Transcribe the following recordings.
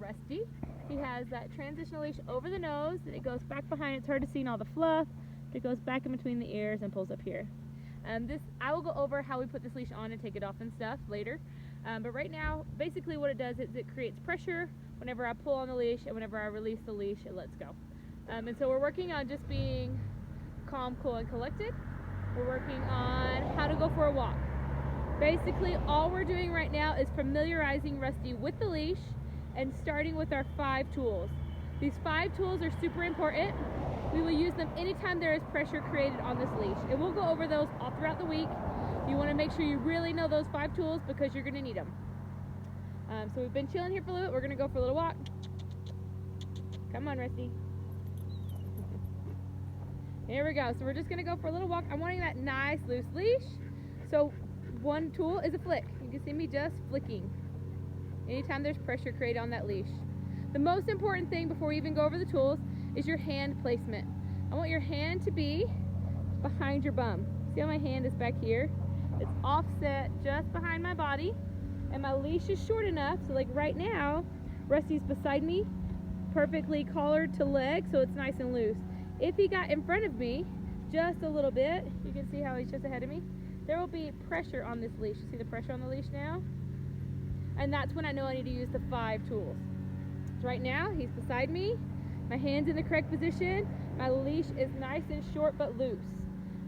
Rusty. He has that transitional leash over the nose, and it goes back behind. It's hard to see in all the fluff. It goes back in between the ears and pulls up here. I will go over how we put this leash on and take it off and stuff later. But right now, basically what it does is it creates pressure whenever I pull on the leash, and whenever I release the leash, it lets go. And so we're working on just being calm, cool, and collected. We're working on how to go for a walk. Basically, all we're doing right now is familiarizing Rusty with the leash and starting with our 5 tools. These 5 tools are super important. We will use them anytime there is pressure created on this leash. And we'll go over those all throughout the week. You want to make sure you really know those 5 tools because you're going to need them. So we've been chilling here for a little bit. We're going to go for a little walk. Come on, Rusty. Here we go. So we're just going to go for a little walk. I'm wanting that nice loose leash. So one tool is a flick. You can see me just flicking anytime there's pressure created on that leash. The most important thing before we even go over the tools is your hand placement. I want your hand to be behind your bum. See how my hand is back here? It's offset just behind my body, and my leash is short enough so like right now Rusty's beside me, perfectly collared to leg, so it's nice and loose. If he got in front of me just a little bit, you can see how he's just ahead of me, there will be pressure on this leash. You see the pressure on the leash now? And that's when I know I need to use the 5 tools. So right now, he's beside me, my hand's in the correct position, my leash is nice and short but loose.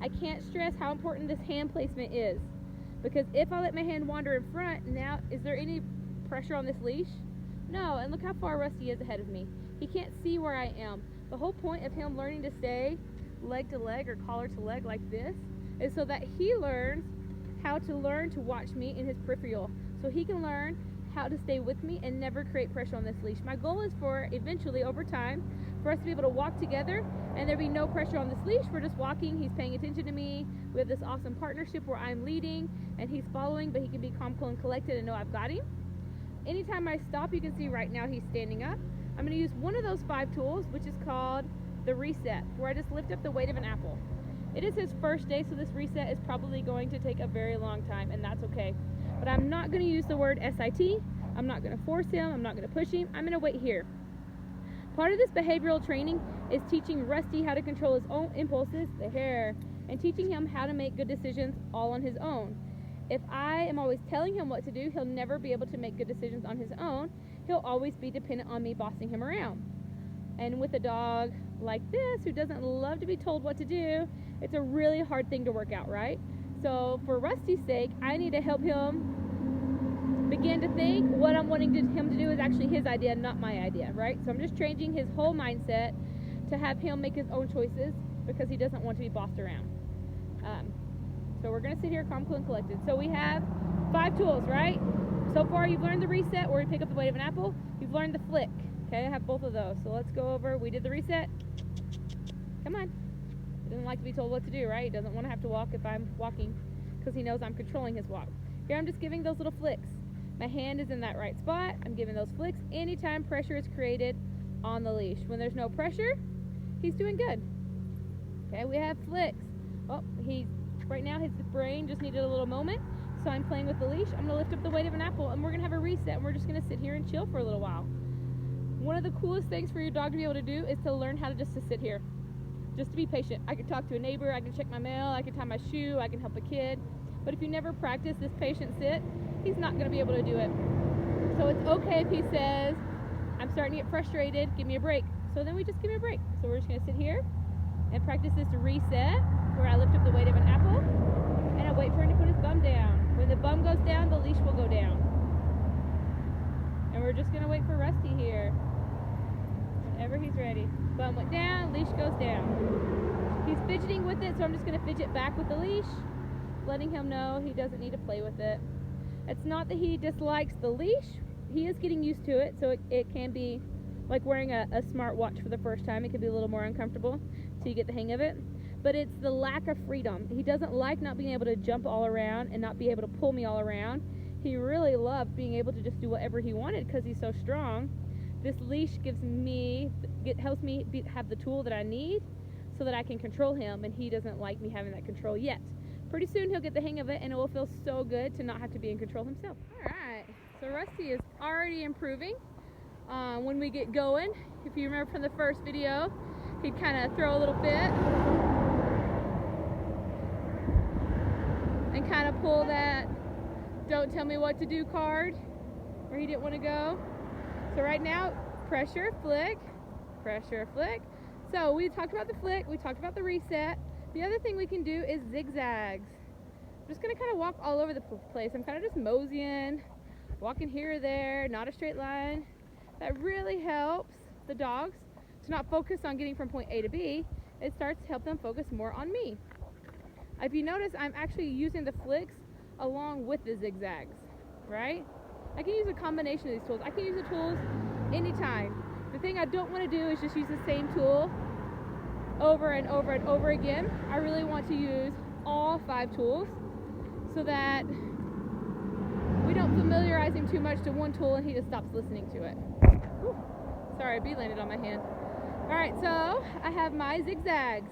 I can't stress how important this hand placement is, because if I let my hand wander in front, now is there any pressure on this leash? No, and look how far Rusty is ahead of me. He can't see where I am. The whole point of him learning to stay leg to leg or collar to leg like this is so that he learns how to learn to watch me in his peripheral, so he can learn how to stay with me and never create pressure on this leash. My goal is for eventually, over time, for us to be able to walk together and there be no pressure on this leash. We're just walking, he's paying attention to me. We have this awesome partnership where I'm leading and he's following, but he can be calm, cool, and collected and know I've got him. Anytime I stop, you can see right now he's standing up. I'm going to use one of those 5 tools, which is called the reset, where I just lift up the weight of an apple. It is his first day, so this reset is probably going to take a very long time, and that's okay. But I'm not going to use the word SIT. I'm not going to force him. I'm not going to push him. I'm going to wait here. Part of this behavioral training is teaching Rusty how to control his own impulses, the hair, and teaching him how to make good decisions all on his own. If I am always telling him what to do, he'll never be able to make good decisions on his own. He'll always be dependent on me bossing him around. And with a dog like this, who doesn't love to be told what to do, it's a really hard thing to work out, right? So for Rusty's sake, I need to help him begin to think what I'm wanting him to do is actually his idea, not my idea, right? So I'm just changing his whole mindset to have him make his own choices because he doesn't want to be bossed around. So we're going to sit here calm, cool, and collected. So we have 5 tools, right? So far you've learned the reset where we pick up the weight of an apple. You've learned the flick. Okay, I have both of those. So let's go over. We did the reset. Come on. He doesn't like to be told what to do, right? He doesn't want to have to walk if I'm walking because he knows I'm controlling his walk. Here I'm just giving those little flicks. My hand is in that right spot. I'm giving those flicks anytime pressure is created on the leash. When there's no pressure, he's doing good. Okay, we have flicks. Oh, right now his brain just needed a little moment, so I'm playing with the leash. I'm going to lift up the weight of an apple, and we're going to have a reset, and we're just going to sit here and chill for a little while. One of the coolest things for your dog to be able to do is to learn how to sit here. Just to be patient. I can talk to a neighbor, I can check my mail, I can tie my shoe, I can help a kid. But if you never practice this patient sit, he's not going to be able to do it. So it's okay if he says, I'm starting to get frustrated, give me a break. So then we just give him a break. So we're just going to sit here and practice this reset where I lift up the weight of an apple and I wait for him to put his bum down. When the bum goes down, the leash will go down. And we're just going to wait for Rusty here. Whenever he's ready. Bum went down, leash goes down. He's fidgeting with it, so I'm just going to fidget back with the leash, letting him know he doesn't need to play with it. It's not that he dislikes the leash. He is getting used to it, so it can be like wearing a smart watch for the first time. It can be a little more uncomfortable until you get the hang of it. But it's the lack of freedom. He doesn't like not being able to jump all around and not be able to pull me all around. He really loved being able to just do whatever he wanted because he's so strong. This leash helps me have the tool that I need so that I can control him, and he doesn't like me having that control yet. Pretty soon he'll get the hang of it, and it will feel so good to not have to be in control himself. All right, so Rusty is already improving when we get going. If you remember from the first video, he'd kind of throw a little fit and kind of pull that "don't tell me what to do" card where he didn't want to go. So right now, pressure, flick, pressure, flick. So we talked about the flick, we talked about the reset. The other thing we can do is zigzags. I'm just gonna kind of walk all over the place. I'm kind of just moseying, walking here or there, not a straight line. That really helps the dogs to not focus on getting from point A to B. It starts to help them focus more on me. If you notice, I'm actually using the flicks along with the zigzags, right? I can use a combination of these tools. I can use the tools anytime. The thing I don't want to do is just use the same tool over and over and over again. I really want to use all 5 tools so that we don't familiarize him too much to one tool and he just stops listening to it. Whew. Sorry, a bee landed on my hand. Alright, so I have my zigzags.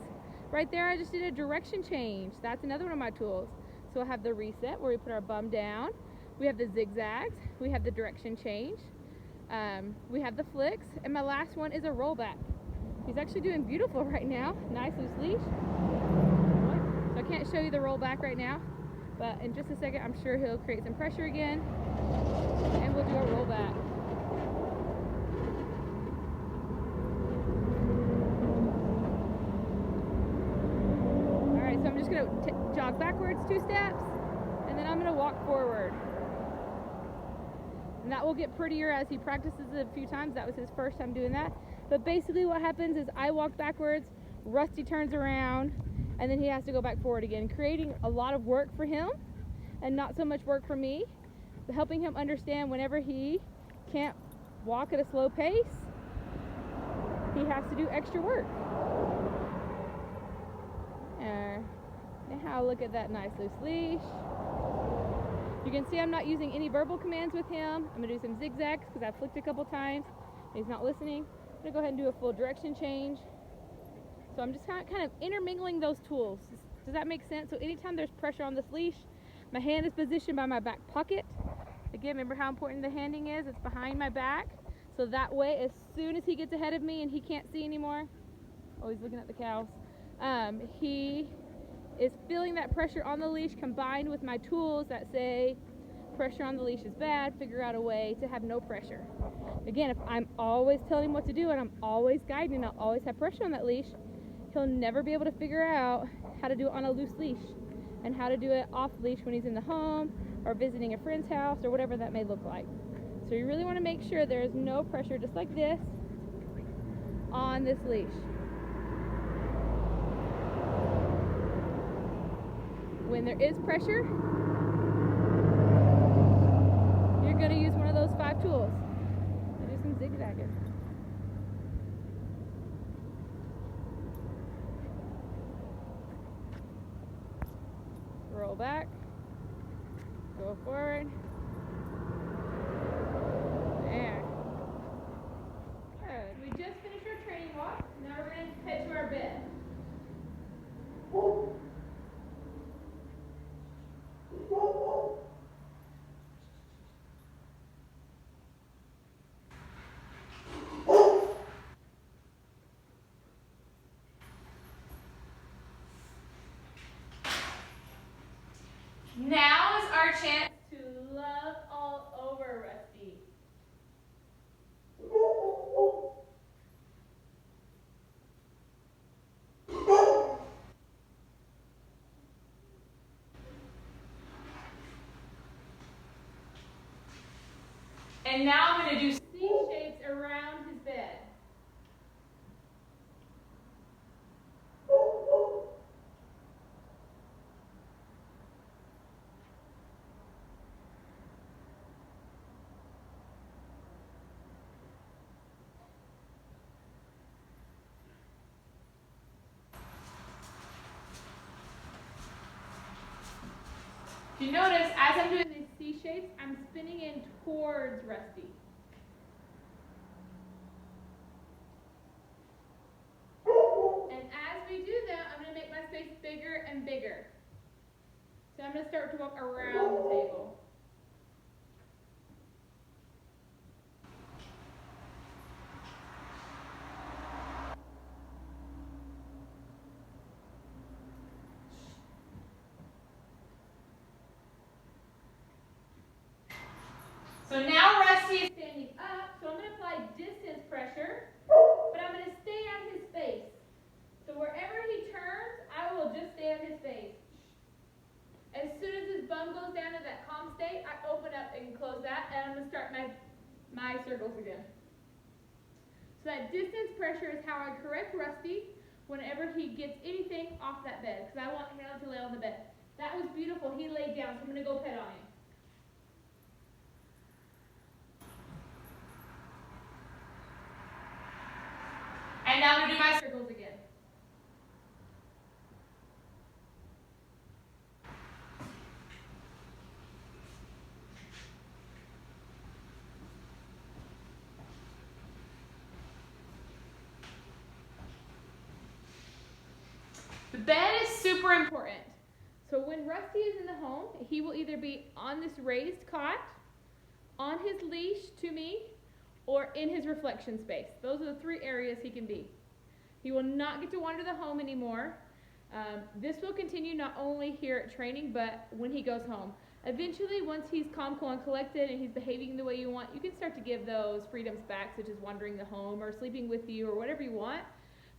Right there I just did a direction change. That's another one of my tools. So I have the reset where we put our bum down. We have the zigzags. We have the direction change. We have the flicks. And my last one is a rollback. He's actually doing beautiful right now. Nice loose leash. So I can't show you the rollback right now. But in just a second, I'm sure he'll create some pressure again. And we'll do a rollback. Alright, so I'm just going to jog backwards 2 steps. And then I'm going to walk forward. And that will get prettier as he practices it a few times. That was his first time doing that. But basically what happens is I walk backwards, Rusty turns around, and then he has to go back forward again, creating a lot of work for him and not so much work for me, but helping him understand whenever he can't walk at a slow pace, he has to do extra work. Now look at that nice loose leash. You can see I'm not using any verbal commands with him. I'm going to do some zigzags because I've flicked a couple times. He's not listening. I'm going to go ahead and do a full direction change. So I'm just kind of intermingling those tools. Does that make sense? So anytime there's pressure on this leash, my hand is positioned by my back pocket. Again, remember how important the handing is? It's behind my back. So that way, as soon as he gets ahead of me and he can't see anymore, oh, he's looking at the cows, he is feeling that pressure on the leash combined with my tools that say pressure on the leash is bad, figure out a way to have no pressure. Again, if I'm always telling him what to do and I'm always guiding and I'll always have pressure on that leash, he'll never be able to figure out how to do it on a loose leash and how to do it off leash when he's in the home or visiting a friend's house or whatever that may look like. So you really want to make sure there is no pressure, just like this, on this leash. When there is pressure, you're going to use one of those 5 tools. I do some zigzagging. Roll back, go forward. There. Good. We just finished our training walk. Now we're going to head to our bed. Now is our chance to love all over Rusty. And now I'm going to do C shapes around his bed. If you notice, as I'm doing these C shapes, I'm spinning in towards Rusty. And as we do that, I'm going to make my space bigger and bigger. So I'm going to start to walk around the table. So now Rusty is standing up, so I'm going to apply distance pressure, but I'm going to stay on his face. So wherever he turns, I will just stay on his face. As soon as his bum goes down to that calm state, I open up and close that, and I'm going to start my circles again. So that distance pressure is how I correct Rusty whenever he gets anything off that bed, because I want him to lay on the bed. That was beautiful. He laid down, so I'm going to go pet on him. And now I'm going to do my circles again. The bed is super important. So when Rusty is in the home, he will either be on this raised cot, on his leash to me, or in his reflection space. Those are the three areas he can be. He will not get to wander the home anymore. This will continue not only here at training, but when he goes home. Eventually, once he's calm, cool, and collected, and he's behaving the way you want, you can start to give those freedoms back, such as wandering the home or sleeping with you or whatever you want.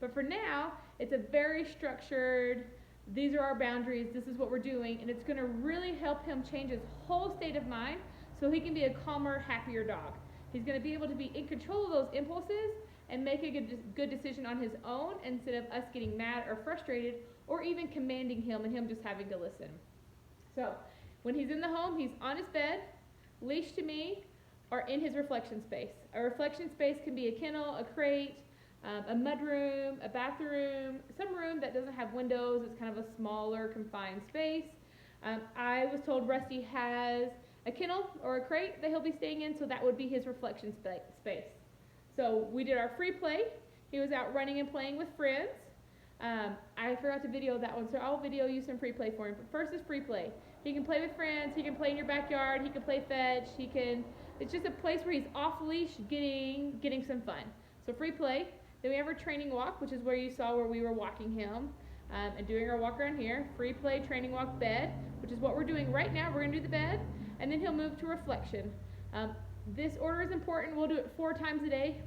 But for now, it's a very structured, these are our boundaries, this is what we're doing, and it's going to really help him change his whole state of mind so he can be a calmer, happier dog. He's going to be able to be in control of those impulses and make a good decision on his own instead of us getting mad or frustrated or even commanding him and him just having to listen. So when he's in the home, he's on his bed, leashed to me, or in his reflection space. A reflection space can be a kennel, a crate, a mudroom, a bathroom, some room that doesn't have windows. It's kind of a smaller, confined space. I was told Rusty has a kennel or a crate that he'll be staying in, so that would be his reflection space. So we did our free play. He was out running and playing with friends. I forgot to video that one, so I'll video you some free play for him. But first is free play. He can play with friends. He can play in your backyard. He can play fetch. It's just a place where he's off leash, getting some fun. So free play. Then we have our training walk, which is where you saw where we were walking him and doing our walk around here. Free play, training walk, bed, which is what we're doing right now. We're going to do the bed, and then he'll move to reflection. This order is important. We'll do it 4 times a day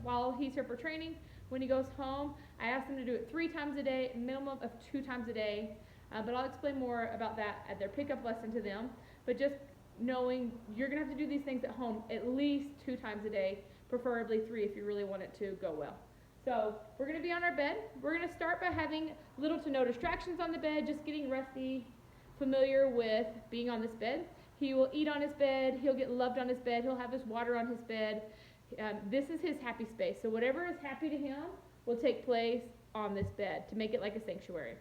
while he's here for training. When he goes home, I ask him to do it 3 times a day, a minimum of 2 times a day. But I'll explain more about that at their pickup lesson to them. But just knowing you're going to have to do these things at home at least 2 times a day, preferably 3 if you really want it to go well. So we're going to be on our bed. We're going to start by having little to no distractions on the bed, just getting Rusty familiar with being on this bed. He will eat on his bed. He'll get loved on his bed. He'll have his water on his bed. This is his happy space. So whatever is happy to him will take place on this bed to make it like a sanctuary.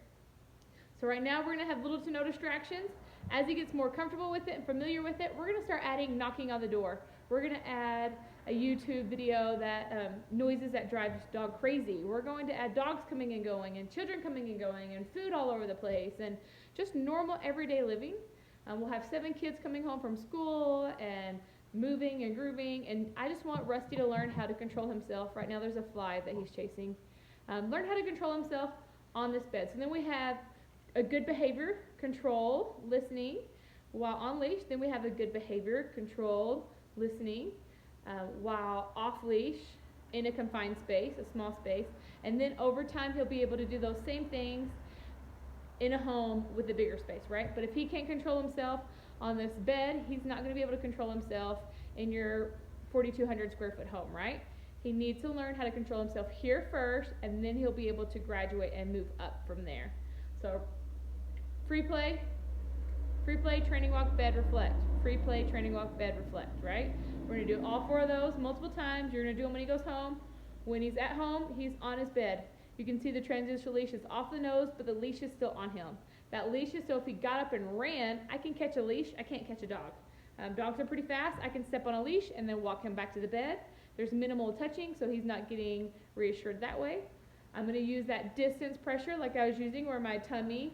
So right now we're going to have little to no distractions. As he gets more comfortable with it and familiar with it, we're going to start adding knocking on the door. We're going to add a YouTube video that noises that drive dog crazy. We're going to add dogs coming and going and children coming and going and food all over the place and just normal everyday living. We'll have 7 kids coming home from school and moving and grooving, and I just want Rusty to learn how to control himself. Right now there's a fly that he's chasing. Learn how to control himself on this bed. So then we have a good behavior, control, listening while on leash. Then we have a good behavior, control, listening while off leash in a confined space, a small space. And then over time he'll be able to do those same things in a home with a bigger space, right? But if he can't control himself on this bed, he's not going to be able to control himself in your 4,200 square foot home, right? He needs to learn how to control himself here first, and then he'll be able to graduate and move up from there. So free play, training walk, bed, reflect. Free play, training walk, bed, reflect, right? We're going to do all 4 of those multiple times. You're going to do them when he goes home. When he's at home, he's on his bed. You can see the transitional leash is off the nose, but the leash is still on him. That leash is so if he got up and ran, I can catch a leash. I can't catch a dog. Dogs are pretty fast. I can step on a leash and then walk him back to the bed. There's minimal touching, so he's not getting reassured that way. I'm going to use that distance pressure like I was using where my tummy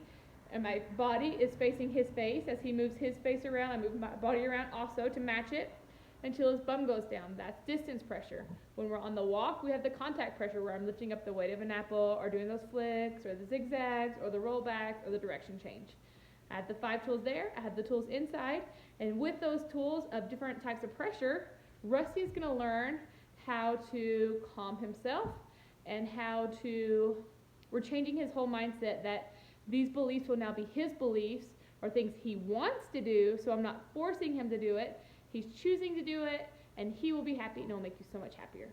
and my body is facing his face. As he moves his face around, I move my body around also to match it until his bum goes down. That's distance pressure. When we're on the walk, we have the contact pressure where I'm lifting up the weight of an apple or doing those flicks or the zigzags or the rollbacks or the direction change. I had the 5 tools there, I had the tools inside, and with those tools of different types of pressure, Rusty is going to learn how to calm himself and how to, we're changing his whole mindset that these beliefs will now be his beliefs or things he wants to do, so I'm not forcing him to do it. He's choosing to do it, and he will be happy, and it'll make you so much happier.